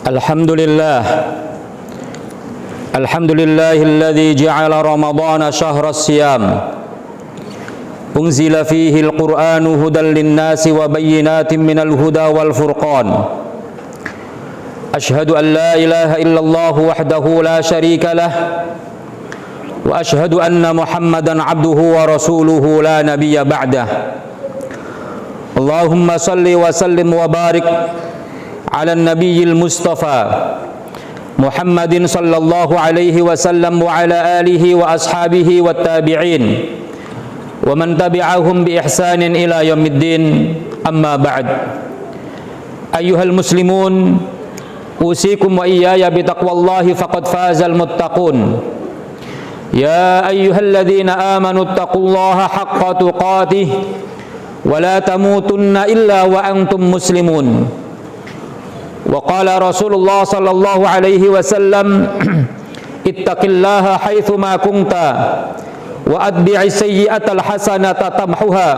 Alhamdulillah Alhamdulillahilladzi ja'ala Ramadhana syahras siyam unzila fihi al-Qur'anu hudan lin-nasi wa bayyinatin minal huda wal furqan. Ashhadu an la ilaha illallah wahdahu la syarika lah wa ashhadu anna Muhammadan abduhu wa rasuluhu la nabiyya ba'dah. Allahumma salli wa sallim wa barik ala nabiyil mustafa Muhammadin sallallahu alaihi wasallam wa ala alihi wa ashabihi wa tabi'in wa man tabi'ahum bi ihsanin ila yaumiddin, amma ba'd. Ayyuhal muslimun, usikum wa iyaya bi taqwallahi faqad fazal muttaqun. Ya ayyuhalladzina amanu taqullaha haqqa tuqatih wa la tamutunna illa wa antum muslimun. Wa qala Rasulullah sallallahu alaihi wasallam, ittaqillaha haitsu ma kunta wa atbi'is sayyi'atal hasanata tamhuha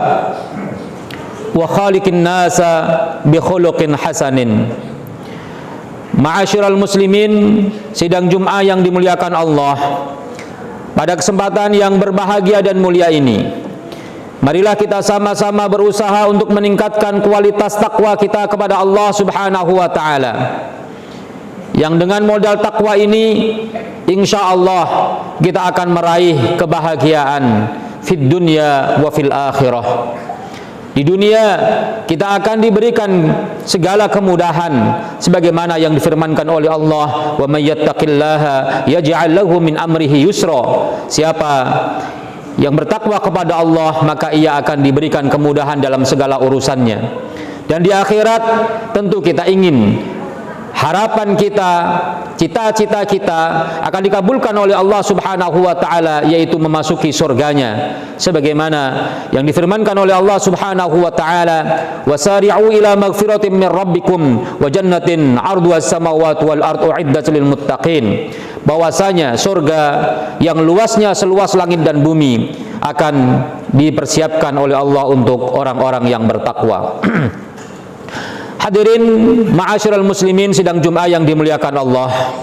wa khaliqin nasa bi khuluqin hasanin. Ma'asyiral muslimin, sidang Jumat yang dimuliakan Allah, pada kesempatan yang berbahagia dan mulia ini, marilah kita sama-sama berusaha untuk meningkatkan kualitas takwa kita kepada Allah Subhanahu wa ta'ala. Yang dengan modal takwa ini, insya Allah kita akan meraih kebahagiaan fid dunya wa fil akhirah. Di dunia kita akan diberikan segala kemudahan sebagaimana yang difirmankan oleh Allah, wa may yattaqillaha yaj'al lahu min amrihi yusra. Siapa yang bertakwa kepada Allah, maka ia akan diberikan kemudahan dalam segala urusannya. Dan di akhirat tentu kita ingin harapan kita, cita-cita kita akan dikabulkan oleh Allah Subhanahu wa ta'ala, yaitu memasuki surganya sebagaimana yang difirmankan oleh Allah Subhanahu wa ta'ala, wasari'u ila magfiratin min rabbikum wa jannatin 'arduhas samawati wal ardu uiddat lil muttaqin. Bahwasanya surga yang luasnya seluas langit dan bumi akan dipersiapkan oleh Allah untuk orang-orang yang bertakwa. Hadirin ma'asyiral muslimin, sidang Jumat yang dimuliakan Allah,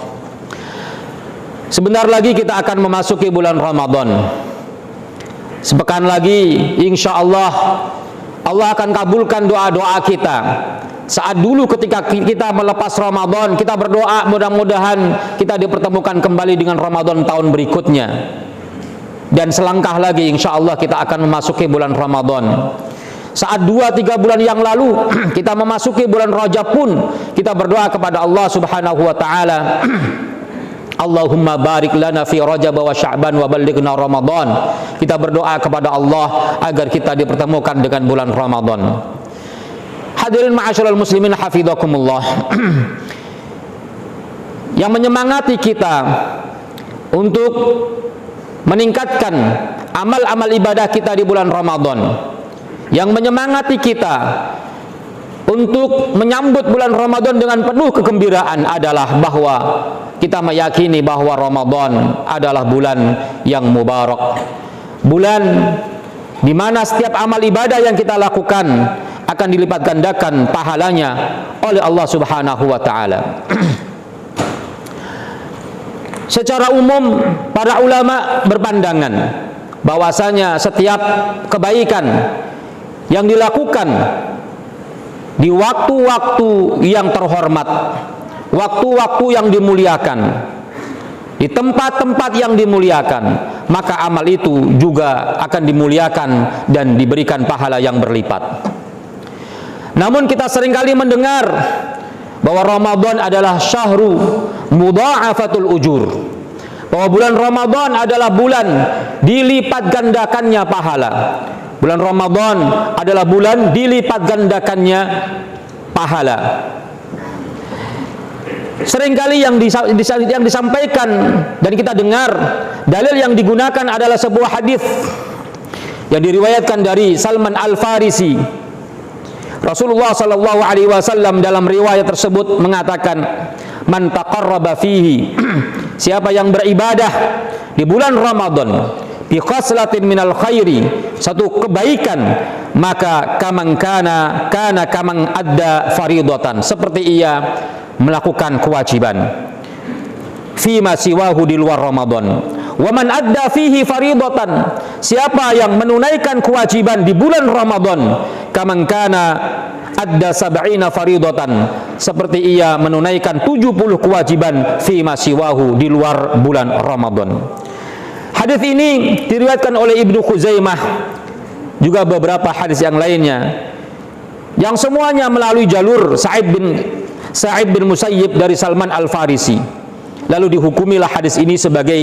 sebentar lagi kita akan memasuki bulan Ramadan. Sepekan lagi insya Allah Allah akan kabulkan doa-doa kita. Saat dulu ketika kita melepas Ramadan, kita berdoa mudah-mudahan kita dipertemukan kembali dengan Ramadan tahun berikutnya. Dan selangkah lagi insya Allah kita akan memasuki bulan Ramadan. Saat 2-3 bulan yang lalu kita memasuki bulan Rajab pun kita berdoa kepada Allah Subhanahu wa ta'ala, Allahumma barik lana fi Rajab wa Sya'ban wa ballighna Ramadan. Kita berdoa kepada Allah agar kita dipertemukan dengan bulan Ramadan. Hadirin ma'asyiral muslimin hafizakumullah, yang menyemangati kita untuk meningkatkan amal-amal ibadah kita di bulan Ramadan, yang menyemangati kita untuk menyambut bulan Ramadan dengan penuh kegembiraan adalah bahwa kita meyakini bahwa Ramadan adalah bulan yang mubarak, bulan di mana setiap amal ibadah yang kita lakukan akan dilipat gandakan pahalanya oleh Allah Subhanahu wa ta'ala. Secara umum para ulama berpandangan bahwasanya setiap kebaikan yang dilakukan di waktu-waktu yang terhormat, waktu-waktu yang dimuliakan, di tempat-tempat yang dimuliakan, maka amal itu juga akan dimuliakan dan diberikan pahala yang berlipat. Namun kita seringkali mendengar bahwa Ramadan adalah syahru mudha'afatul ujur, bahwa bulan Ramadan adalah bulan dilipat gandakannya pahala. Bulan Ramadan adalah bulan dilipat gandakannya pahala. Seringkali yang disampaikan dan kita dengar, dalil yang digunakan adalah sebuah hadis yang diriwayatkan dari Salman Al-Farisi. Rasulullah sallallahu alaihi wasallam dalam riwayat tersebut mengatakan, man taqarraba fihi, siapa yang beribadah di bulan Ramadan bi khaslatin minal khairi, satu kebaikan, maka kaman kana kaman adda faridatan, seperti ia melakukan kewajiban fima siwahu di luar Ramadan. Wa man adda fihi faridatan, siapa yang menunaikan kewajiban di bulan Ramadan, kaman kana adda sab'ina faridatan, seperti ia menunaikan 70 kewajiban fima siwahu di luar bulan Ramadan. Hadis ini diriwayatkan oleh Ibnu Khuzaimah, juga beberapa hadis yang lainnya, yang semuanya melalui jalur Sa'id bin Musayyib dari Salman Al-Farisi. Lalu dihukumilah hadis ini sebagai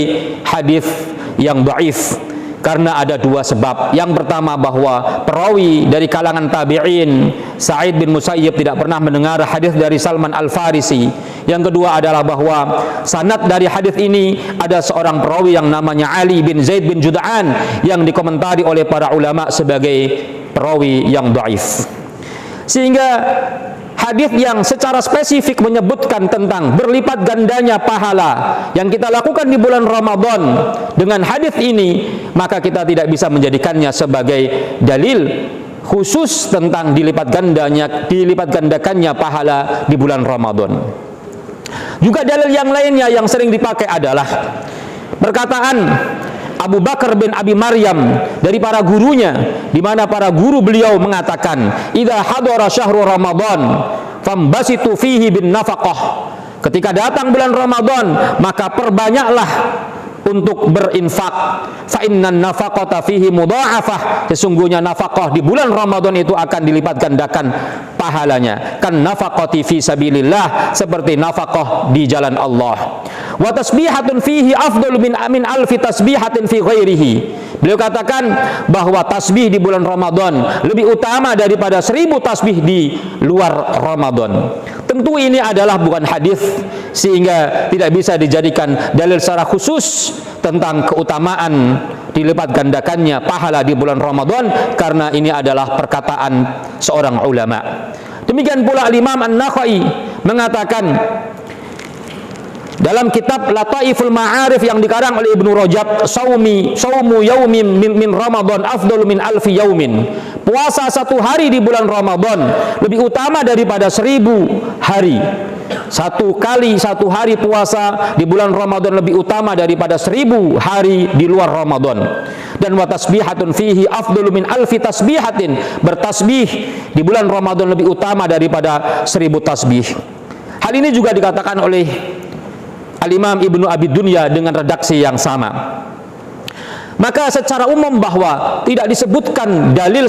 hadis yang dhaif karena ada dua sebab. Yang pertama, bahwa perawi dari kalangan tabi'in Sa'id bin Musayyib tidak pernah mendengar hadis dari Salman Al-Farisi. Yang kedua adalah bahwa sanad dari hadis ini ada seorang perawi yang namanya Ali bin Zaid bin Jud'an yang dikomentari oleh para ulama sebagai perawi yang dhaif. Sehingga hadis yang secara spesifik menyebutkan tentang berlipat gandanya pahala yang kita lakukan di bulan Ramadan dengan hadis ini, maka kita tidak bisa menjadikannya sebagai dalil khusus tentang dilipat gandakannya pahala di bulan Ramadan. Juga dalil yang lainnya yang sering dipakai adalah perkataan Abu Bakar bin Abi Maryam dari para gurunya, di mana para guru beliau mengatakan, "Idza hadara syahrul Ramadan fambasitu fihi bin nafaqah." Ketika datang bulan Ramadan, maka perbanyaklah untuk berinfak. Fa innan nafaqata fihi mudha'afah, sesungguhnya nafkah di bulan Ramadan itu akan dilipat gandakan pahalanya. Kan nafaqati fi sabilillah, seperti nafkah di jalan Allah. Wa tasbihatun fihi afdalu min alfi tasbihatin fi ghairihi. Beliau katakan bahwa tasbih di bulan Ramadan lebih utama daripada 1000 tasbih di luar Ramadan. Tentu ini adalah bukan hadis, sehingga tidak bisa dijadikan dalil secara khusus tentang keutamaan dilipat gandakannya pahala di bulan Ramadan, karena ini adalah perkataan seorang ulama. Demikian pula Imam An-Nakhai mengatakan dalam kitab Lataiful Ma'arif yang dikarang oleh Ibnu Rajab, saumu yaumin min Ramadan afdalu min alfi yaumin. Puasa satu hari di bulan Ramadan lebih utama daripada 1000 hari. Satu hari puasa di bulan Ramadan lebih utama daripada 1000 hari di luar Ramadan. Dan wa tasbihatun fihi afdalu min alfi tasbihatin, bertasbih di bulan Ramadan lebih utama daripada 1000 tasbih. Hal ini juga dikatakan oleh Al-Imam Ibnu Abi Dunya dengan redaksi yang sama. Maka secara umum bahwa tidak disebutkan dalil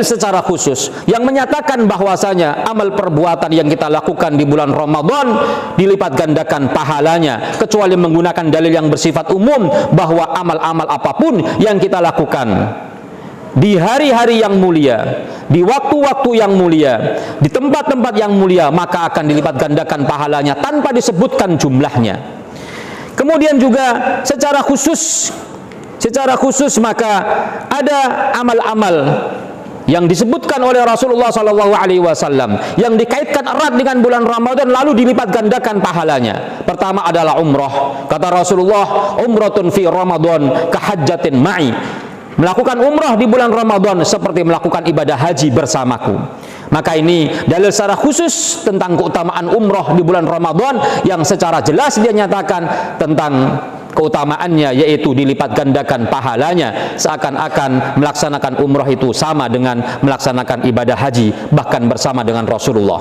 secara khusus yang menyatakan bahwasanya amal perbuatan yang kita lakukan di bulan Ramadan dilipat gandakan pahalanya, kecuali menggunakan dalil yang bersifat umum bahwa amal-amal apapun yang kita lakukan di hari-hari yang mulia, di waktu-waktu yang mulia, di tempat-tempat yang mulia, maka akan dilipat gandakan pahalanya tanpa disebutkan jumlahnya. Kemudian juga secara khusus maka ada amal-amal yang disebutkan oleh Rasulullah SAW yang dikaitkan erat dengan bulan Ramadan lalu dilipat gandakan pahalanya. Pertama adalah umrah. Kata Rasulullah, umratun fi Ramadan kahajjatin ma'i. Melakukan umrah di bulan Ramadan seperti melakukan ibadah haji bersamaku. Maka ini dalil secara khusus tentang keutamaan umrah di bulan Ramadan yang secara jelas dia nyatakan tentang keutamaannya, yaitu dilipat gandakan pahalanya, seakan-akan melaksanakan umrah itu sama dengan melaksanakan ibadah haji, bahkan bersama dengan Rasulullah.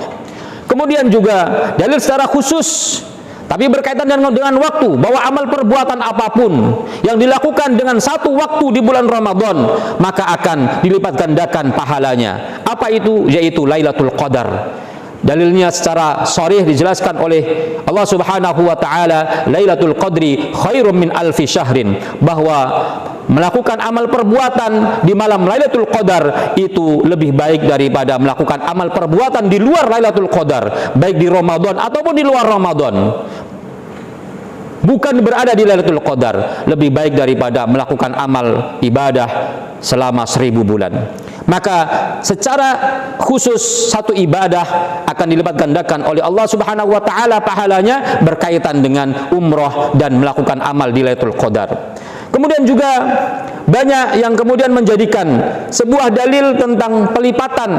Kemudian juga dalil secara khusus tapi berkaitan dengan waktu, bahwa amal perbuatan apapun yang dilakukan dengan satu waktu di bulan Ramadan maka akan dilipat gandakan pahalanya. Apa itu? Yaitu Lailatul Qadar. Dalilnya secara sharih dijelaskan oleh Allah Subhanahu wa taala, Lailatul Qadri khairum min alfi syahrin, bahwa melakukan amal perbuatan di malam Lailatul Qadar itu lebih baik daripada melakukan amal perbuatan di luar Lailatul Qadar, baik di Ramadan ataupun di luar Ramadan. Bukan berada di Lailatul Qadar, lebih baik daripada melakukan amal ibadah selama 1000 bulan. Maka secara khusus satu ibadah akan dilipat gandakan oleh Allah Subhanahu wa taala pahalanya berkaitan dengan umrah dan melakukan amal di Lailatul Qadar. Kemudian juga banyak yang kemudian menjadikan sebuah dalil tentang pelipatan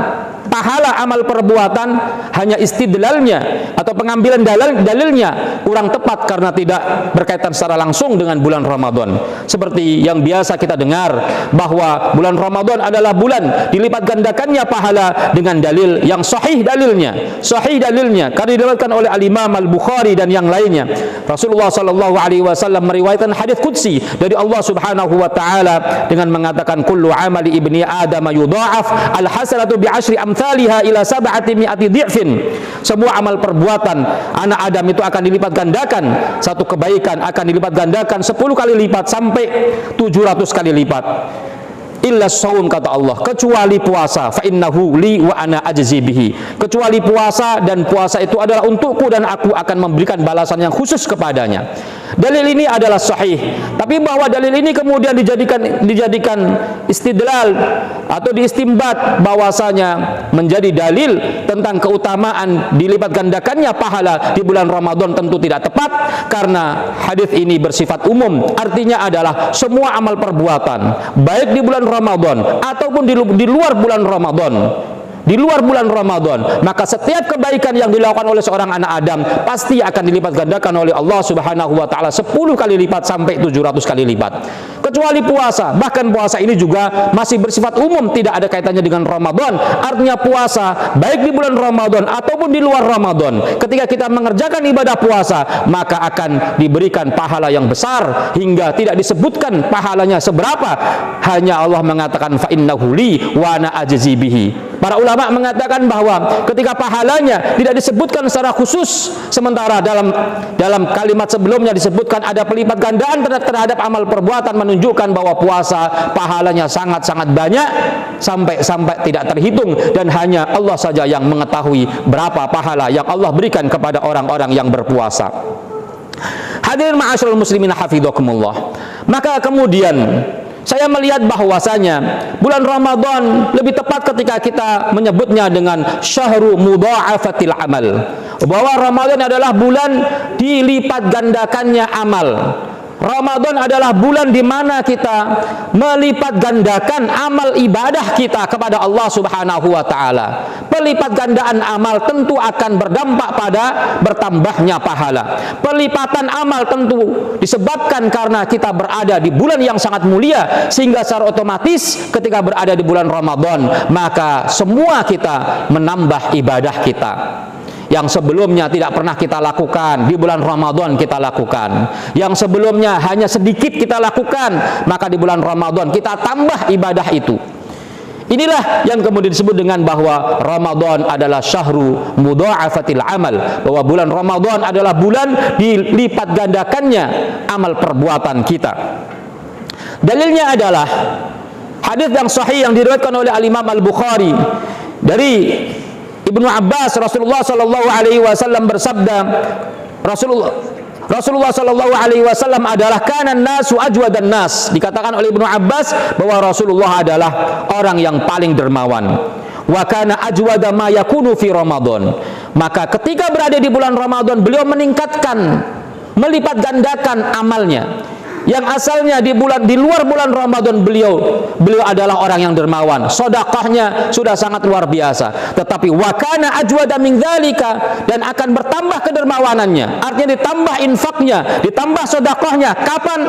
pahala amal perbuatan hanya istidlalnya atau pengambilan dalilnya kurang tepat karena tidak berkaitan secara langsung dengan bulan Ramadan. Seperti yang biasa kita dengar bahwa bulan Ramadan adalah bulan dilipat gandakannya pahala dengan dalil yang sahih dalilnya. Sahih dalilnya karena diriwayatkan oleh Al-Imam Al-Bukhari dan yang lainnya. Rasulullah sallallahu alaihi wasallam meriwayatkan hadis qudsi dari Allah Subhanahu wa taala dengan mengatakan kullu amali ibni adam yudha'af al-hasanatu bi asyri amsalha ila sab'ati mi'ati dhi'fin. Semua amal perbuatan anak Adam itu akan dilipat gandakan. Satu kebaikan akan dilipat gandakan 10 kali lipat sampai 700 kali lipat. Illa shaum, kata Allah, kecuali puasa, fa innahu li wa ana ajzi bihi. Kecuali puasa, dan puasa itu adalah untukku dan aku akan memberikan balasan yang khusus kepadanya. Dalil ini adalah sahih, tapi bahwa dalil ini kemudian dijadikan istidlal atau diistimbat bahwasanya menjadi dalil tentang keutamaan dilipat gandakannya pahala di bulan Ramadan tentu tidak tepat, karena hadis ini bersifat umum. Artinya adalah semua amal perbuatan baik di bulan Ramadan ataupun di luar bulan Ramadan, maka setiap kebaikan yang dilakukan oleh seorang anak Adam pasti akan dilipat gandakan oleh Allah Subhanahu wa taala 10 kali lipat sampai 700 kali lipat. Kecuali puasa, bahkan puasa ini juga masih bersifat umum, tidak ada kaitannya dengan Ramadan. Artinya puasa baik di bulan Ramadan ataupun di luar Ramadan, ketika kita mengerjakan ibadah puasa, maka akan diberikan pahala yang besar hingga tidak disebutkan pahalanya seberapa. Hanya Allah mengatakan fa innahu li wa ana ajzi bihi. Para ulama mengatakan bahwa ketika pahalanya tidak disebutkan secara khusus, sementara dalam kalimat sebelumnya disebutkan ada pelipat gandaan terhadap amal perbuatan, menunjukkan bahwa puasa pahalanya sangat-sangat banyak sampai tidak terhitung, dan hanya Allah saja yang mengetahui berapa pahala yang Allah berikan kepada orang-orang yang berpuasa. Hadirin ma'asyiral muslimin hafizakumullah. Maka kemudian saya melihat bahwasanya bulan Ramadan lebih tepat ketika kita menyebutnya dengan syahru mudha'afatil amal, bahwa Ramadan adalah bulan dilipat gandakannya amal. Ramadan adalah bulan di mana kita melipat gandakan amal ibadah kita kepada Allah Subhanahu wa taala. Pelipat gandaan amal tentu akan berdampak pada bertambahnya pahala. Pelipatan amal tentu disebabkan karena kita berada di bulan yang sangat mulia, sehingga secara otomatis ketika berada di bulan Ramadan, maka semua kita menambah ibadah kita yang sebelumnya tidak pernah kita lakukan, di bulan Ramadan kita lakukan. Yang sebelumnya hanya sedikit kita lakukan, maka di bulan Ramadan kita tambah ibadah itu. Inilah yang kemudian disebut dengan bahwa Ramadan adalah syahru mudha'afatil amal, bahwa bulan Ramadan adalah bulan dilipat gandakannya amal perbuatan kita. Dalilnya adalah hadis yang sahih yang diriwayatkan oleh Al-Imam Al-Bukhari dari Ibnu Abbas. Rasulullah sallallahu alaihi wasallam bersabda, Rasulullah sallallahu alaihi wasallam adalah kanan nasu ajwadan nas. Dikatakan oleh Ibnu Abbas bahwa Rasulullah adalah orang yang paling dermawan. Wa kana ajwada ma yakunu fi Ramadan. Maka ketika berada di bulan Ramadan, beliau meningkatkan, melipat gandakan amalnya. Yang asalnya di luar bulan Ramadan beliau adalah orang yang dermawan, sedekahnya sudah sangat luar biasa, tetapi wakana ajwada min dzalika, dan akan bertambah kedermawanannya, artinya ditambah infaknya, ditambah sedekahnya. Kapan?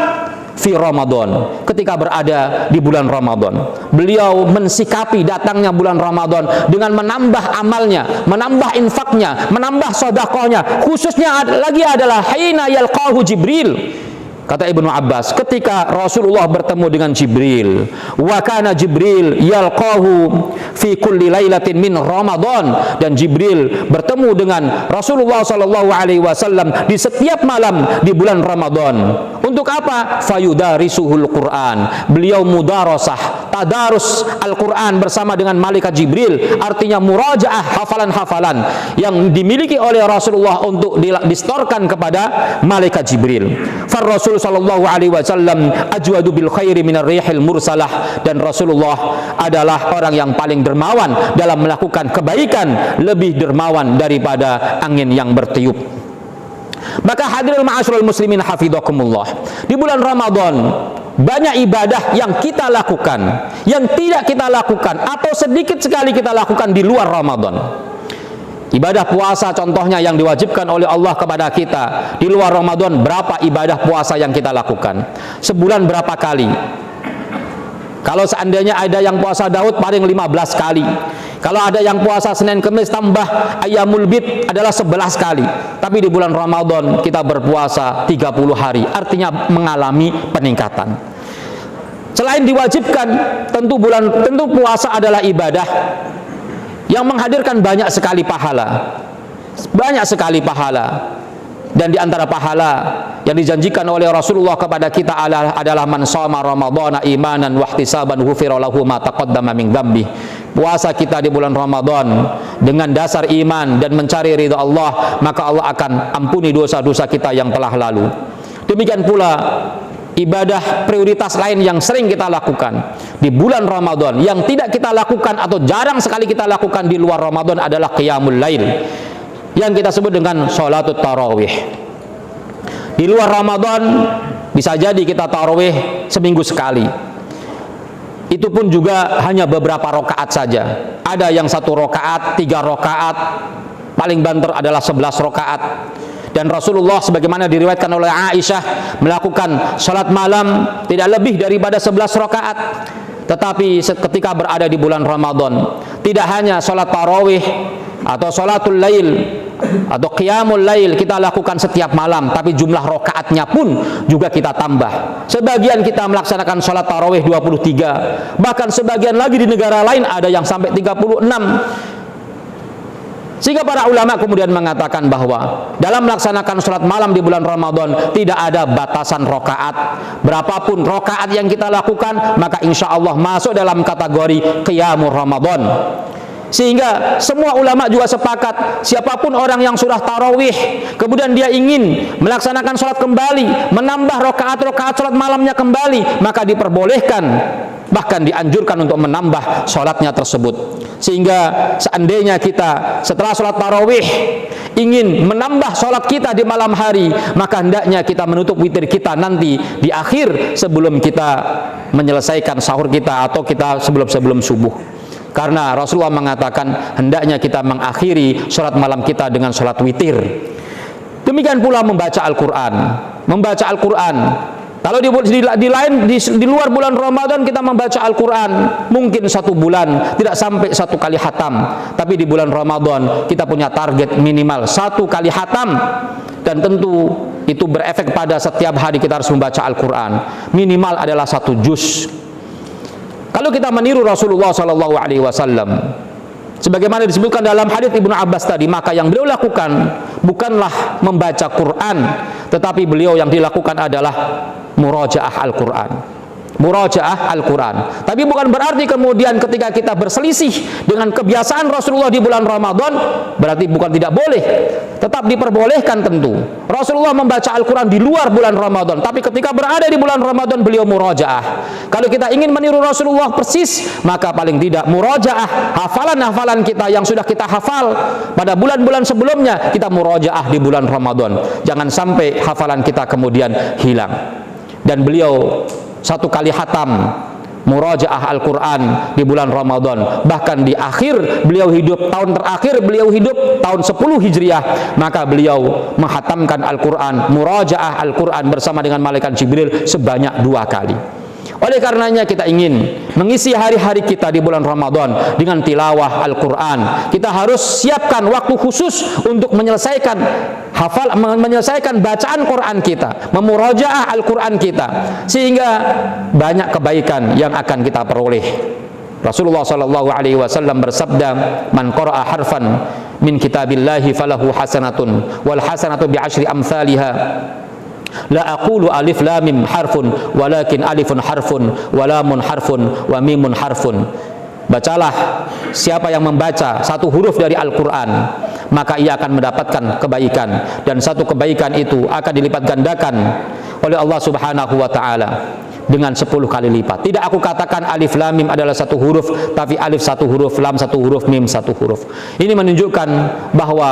Fi Ramadan, ketika berada di bulan Ramadan. Beliau mensikapi datangnya bulan Ramadan dengan menambah amalnya, menambah infaknya, menambah sedekahnya. Khususnya lagi adalah hina yalqahu Jibril. Kata Ibnu Abbas, ketika Rasulullah bertemu dengan Jibril, wa kana Jibril yalqahu fi kulli lailatin min Ramadan, dan Jibril bertemu dengan Rasulullah sallallahu alaihi wasallam di setiap malam di bulan Ramadan. Untuk apa? Fayudarisuhul Quran. Beliau mudarasah, tadarus Al-Quran bersama dengan malaikat Jibril, artinya murajaah, hafalan-hafalan yang dimiliki oleh Rasulullah untuk distorkan kepada malaikat Jibril. Rasul sallallahu alaihi wasallam ajwadu bil khairi minar rihil mursalah, dan Rasulullah adalah orang yang paling dermawan dalam melakukan kebaikan, lebih dermawan daripada angin yang bertiup. Maka hadirin ma'asyiral muslimin hafizakumullah, di bulan Ramadan banyak ibadah yang kita lakukan, yang tidak kita lakukan atau sedikit sekali kita lakukan di luar Ramadan. Ibadah puasa contohnya yang diwajibkan oleh Allah kepada kita di luar Ramadan, berapa ibadah puasa yang kita lakukan? Sebulan berapa kali? Kalau seandainya ada yang puasa Daud paling 15 kali. Kalau ada yang puasa Senin Kemis tambah Ayyamul Bid adalah 11 kali. Tapi di bulan Ramadan kita berpuasa 30 hari, artinya mengalami peningkatan. Selain diwajibkan, tentu puasa adalah ibadah yang menghadirkan banyak sekali pahala. Banyak sekali pahala. Dan di antara pahala yang dijanjikan oleh Rasulullah kepada kita adalah man shoma ramadhana imanan wa ihtisaban ghufira lahu ma taqaddama min dzambi. Puasa kita di bulan Ramadan dengan dasar iman dan mencari ridha Allah, maka Allah akan ampuni dosa-dosa kita yang telah lalu. Demikian pula ibadah prioritas lain yang sering kita lakukan di bulan Ramadan yang tidak kita lakukan atau jarang sekali kita lakukan di luar Ramadan adalah qiyamul lail, yang kita sebut dengan sholatut tarawih. Di luar Ramadan bisa jadi kita tarawih seminggu sekali. Itu pun juga hanya beberapa rakaat saja. Ada yang 1 rakaat, 3 rakaat, paling banter adalah 11 rakaat. Dan Rasulullah sebagaimana diriwayatkan oleh Aisyah melakukan sholat malam tidak lebih daripada 11 rakaat. Tetapi ketika berada di bulan Ramadan, tidak hanya sholat tarawih atau sholatul lail atau qiyamul lail kita lakukan setiap malam, tapi jumlah rakaatnya pun juga kita tambah. Sebagian kita melaksanakan sholat tarawih 23, bahkan sebagian lagi di negara lain ada yang sampai 36. Sehingga para ulama kemudian mengatakan bahwa dalam melaksanakan sholat malam di bulan Ramadan tidak ada batasan rokaat. Berapapun rokaat yang kita lakukan, maka insya Allah masuk dalam kategori qiyamul Ramadan. Sehingga semua ulama juga sepakat, siapapun orang yang sudah tarawih kemudian dia ingin melaksanakan sholat kembali, menambah rokaat-rokaat sholat malamnya kembali, maka diperbolehkan, bahkan dianjurkan untuk menambah sholatnya tersebut. Sehingga seandainya kita setelah sholat tarawih ingin menambah sholat kita di malam hari, maka hendaknya kita menutup witir kita nanti di akhir sebelum kita menyelesaikan sahur kita atau kita sebelum subuh. Karena Rasulullah mengatakan hendaknya kita mengakhiri sholat malam kita dengan sholat witir. Demikian pula membaca Al-Quran. Membaca Al-Quran. Kalau di luar bulan Ramadan kita membaca Al-Quran mungkin 1 bulan tidak sampai 1 kali khatam. Tapi di bulan Ramadan kita punya target minimal 1 kali khatam. Dan tentu itu berefek pada setiap hari kita harus membaca Al-Quran. Minimal adalah 1 juz. Kalau kita meniru Rasulullah SAW, sebagaimana disebutkan dalam hadits Ibnu Abbas tadi, maka yang beliau lakukan bukanlah membaca Quran, tetapi beliau yang dilakukan adalah murajaah Al-Quran. Murajaah Al-Quran. Tapi bukan berarti kemudian ketika kita berselisih dengan kebiasaan Rasulullah di bulan Ramadan, berarti bukan tidak boleh. Tetap diperbolehkan tentu. Rasulullah membaca Al-Quran di luar bulan Ramadan, tapi ketika berada di bulan Ramadan beliau murajaah. Kalau kita ingin meniru Rasulullah persis, maka paling tidak murajaah hafalan-hafalan kita yang sudah kita hafal pada bulan-bulan sebelumnya, kita murajaah di bulan Ramadan. Jangan sampai hafalan kita kemudian hilang. Dan beliau 1 kali khatam murajaah Al-Quran di bulan Ramadan. Bahkan di akhir beliau hidup, tahun terakhir beliau hidup tahun 10 Hijriah, maka beliau menghatamkan Al-Quran, murajaah Al-Quran bersama dengan malaikat Jibril sebanyak 2 kali. Oleh karenanya kita ingin mengisi hari-hari kita di bulan Ramadan dengan tilawah Al-Quran. Kita harus siapkan waktu khusus untuk menyelesaikan menyelesaikan bacaan Quran kita, memurajaah Al-Quran kita, sehingga banyak kebaikan yang akan kita peroleh. Rasulullah SAW bersabda, man qara'a harfan min kitabillahi falahu hasanatun wal hasanatu bi 10 amsalha. La aqulu alif lam mim harfun walakin alifun harfun wa lamun harfun wa mimun harfun. Bacalah, siapa yang membaca 1 huruf dari Al-Quran, maka ia akan mendapatkan kebaikan, dan 1 kebaikan itu akan dilipat gandakan oleh Allah Subhanahu wa taala dengan 10 kali lipat. Tidak aku katakan alif lam mim adalah satu huruf, tapi alif satu huruf, lam satu huruf, mim satu huruf. Ini menunjukkan bahwa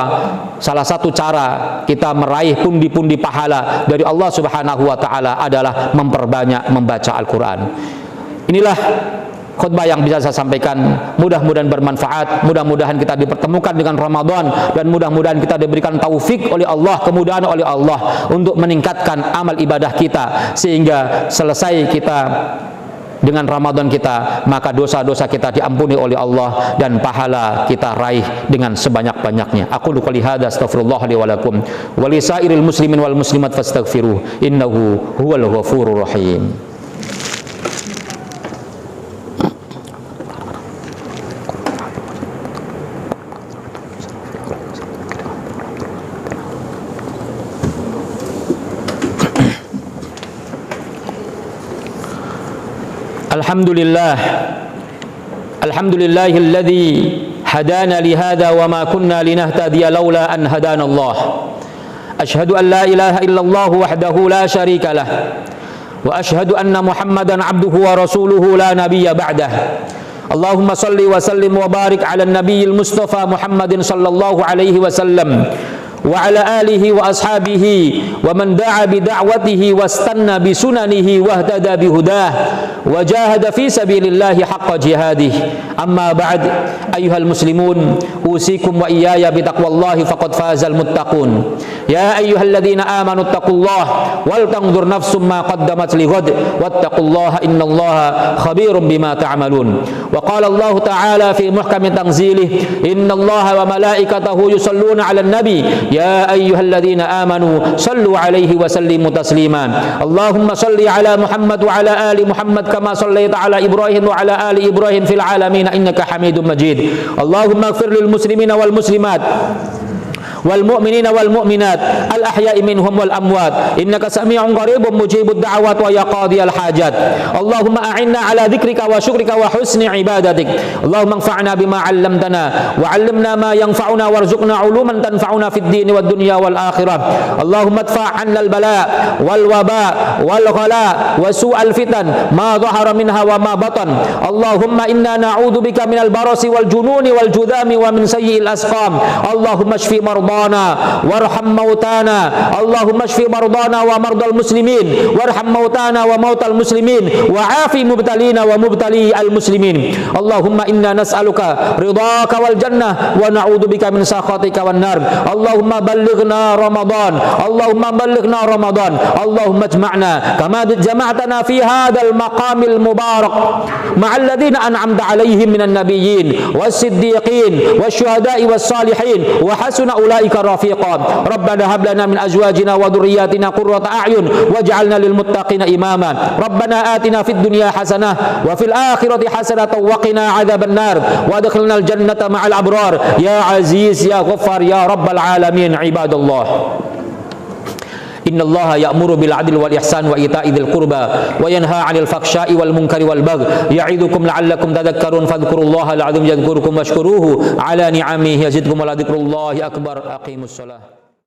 salah satu cara kita meraih pundi-pundi pahala dari Allah Subhanahu wa taala adalah memperbanyak membaca Al-Qur'an. Inilah khutbah yang bisa saya sampaikan, mudah-mudahan bermanfaat, mudah-mudahan kita dipertemukan dengan Ramadan, dan mudah-mudahan kita diberikan taufik oleh Allah, kemudahan oleh Allah untuk meningkatkan amal ibadah kita, sehingga selesai kita dengan Ramadan kita, maka dosa-dosa kita diampuni oleh Allah dan pahala kita raih dengan sebanyak-banyaknya. Aku qouli hadza astaghfirullah li wa lakum wa li sairil muslimin wal muslimat fastaghfiruh innahu huwal ghafurur rahim. Alhamdulillahilladzi hadana li hadza wa ma kunna linahtadiya laula an hadana Allah. Asyhadu an la ilaha illallah wahdahu la syarika lah wa asyhadu anna Muhammadan abduhu wa rasuluhu la nabiyya ba'dah. Allahumma salli wa sallim wa barik ala nabiyil mustafa Muhammadin sallallahu alaihi wasallam wa ala alihi wa ashabihi wa man da'a bi da'watihi wastanna bi sunanihi wahtada bi hudah wa jahada fi sabilillahi haqqa jihadih. Amma ba'd, ayyuhal muslimun, usikum wa iyaya bi taqwallahi faqad fazal muttaqun. Ya ayyuhalladzina amanu taqullaha wal tanzur nafsum ma qaddamat lighad wattaqullaha innallaha khabirum bima ta'malun. Wa qala Allah ta'ala fi muhkami tanzilih, innallaha wa malaikatahu yusalluna 'alan nabi ya ayyuhalladzina amanu sallu 'alaihi wa sallimu taslima. Allahumma salli 'ala Muhammad wa 'ala ali Muhammad kama sallaita 'ala Ibrahim wa 'ala ali Ibrahim fil 'alamin innaka Hamidum Majid. Allahumma ighfir lil muslimina wal muslimat wal mu'minina wal mu'minat al ahya'i minhum wal amwat innaka sami'un qaribun mujibud da'awat wa ya qadiyal hajat. Allahumma a'inna ala dzikrika wa syukrika wa husni ibadatik. Allahumma anfa'na bima 'allamtana wa 'allimna ma yanfa'una warzuqna 'uluman tanfa'una fid din wad dunya wal akhirah. Allahumma adfa' 'anna al bala wal waba wal ghala wa su'al fitan ma dhahara minha wa ma batan. Allahumma inna na'udzubika minal barasi wal jununi wal judami wa min sayyi'il asqam. Allahumma shfi mardana warham mautana. Allahumma shfi mardana wa mardal muslimin warham mautana wa mautal muslimin wa afi mubtalina wa mubtali al muslimin. Allahumma inna nas'aluka ridhaka wal jannah wa na'udzubika min sakhatika wan nar. Allahumma ballighna Ramadan, Allahumma ballighna Ramadan. Allahumma ijma'na kama jama'tana fi hadzal maqamil mubarak ma'al ladzina an'amta 'alaihim minan nabiyyin was-siddiqin wasyuhada'i was-salihin wa hasuna ulaika rafiqa. Rabbana hab lana min azwajina wa dhurriyyatina qurrata a'yun waj'alna lil muttaqina imama. Rabbana atina fid dunya hasanah wa fil akhirati hasanatan wa qina adzaban nar wa adkhilna al jannata ma'al abrar ya aziz ya ghaffar ya rabbal alamin. Ibadallah, innallaha ya'muru bil 'adli wal ihsan wa ita'i dzil qurba wa yanha 'anil fakhsya'i wal munkari wal baghi ya'idukum la'allakum tadhakkarun fadhkurullaha al 'azim yadhkurukum washkuruhu 'ala ni'amihi yazidkum wa la dzikrullahi akbar. Aqimus shalah.